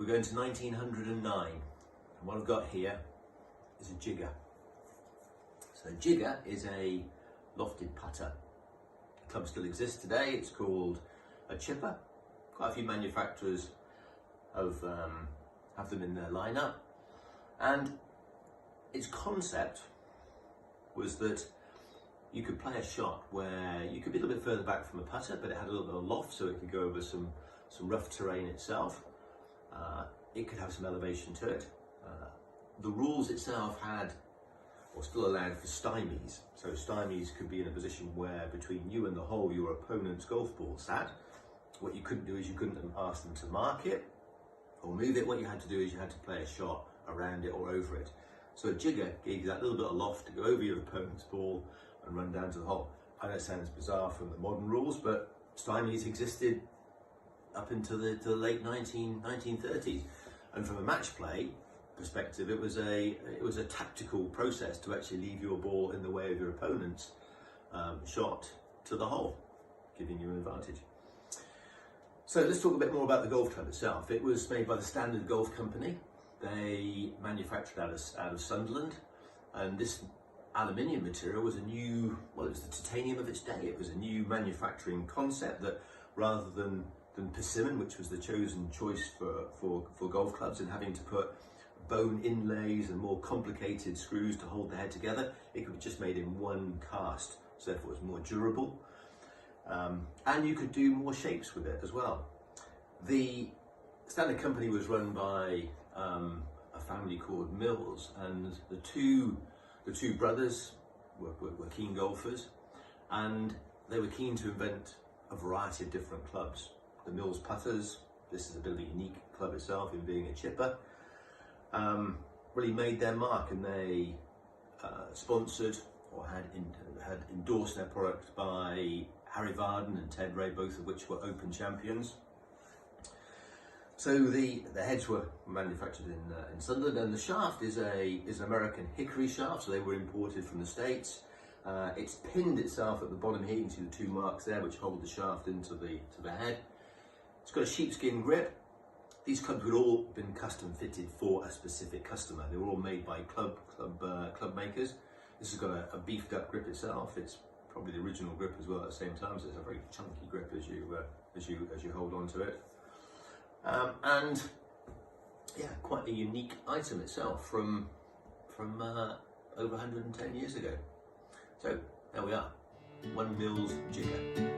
going to 1909, and what I've got here is a jigger. So a jigger is a lofted putter. The club still exists today. It's called a chipper. Quite a few manufacturers have them in their lineup, and its concept was that you could play a shot where you could be a little bit further back from the putter, but it had a little bit of loft, so it could go over some rough terrain itself. It could have some elevation to it. The rules itself had, or still allowed, for stymies. So stymies could be in a position where between you and the hole your opponent's golf ball sat. What you couldn't do is you couldn't ask them to mark it or move it. What you had to do is you had to play a shot around it or over it. So a jigger gave you that little bit of loft to go over your opponent's ball and run down to the hole. I know it sounds bizarre from the modern rules, but stymies existed up into the late 1930s. And from a match play perspective, it was a tactical process to actually leave your ball in the way of your opponent's shot to the hole, giving you an advantage. So let's talk a bit more about the golf club itself. It was made by the Standard Golf Company. They manufactured out of Sunderland, and this aluminium material was it was the titanium of its day. It was a new manufacturing concept that, rather than persimmon, which was the chosen choice for golf clubs, and having to put bone inlays and more complicated screws to hold the head together, it could be just made in one cast, so therefore it was more durable. And you could do more shapes with it as well. The Standard Company was run by a family called Mills, and the two brothers were keen golfers, and they were keen to invent a variety of different clubs. The Mills putters, this is a bit of a unique club itself in being a chipper, really made their mark, and they sponsored or had endorsed their product by Harry Varden and Ted Ray, both of which were Open champions. So the heads were manufactured in Sunderland, and the shaft is an American hickory shaft, so they were imported from the States. It's pinned itself at the bottom here. You can see the two marks there which hold the shaft into the head. It's got a sheepskin grip. These clubs would all have been custom fitted for a specific customer. They were all made by club makers. This has got a beefed up grip itself. It's probably the original grip as well at the same time, so it's a very chunky grip as you hold on to it. And yeah, quite a unique item itself from over 110 years ago. So there we are, one Mills jigger.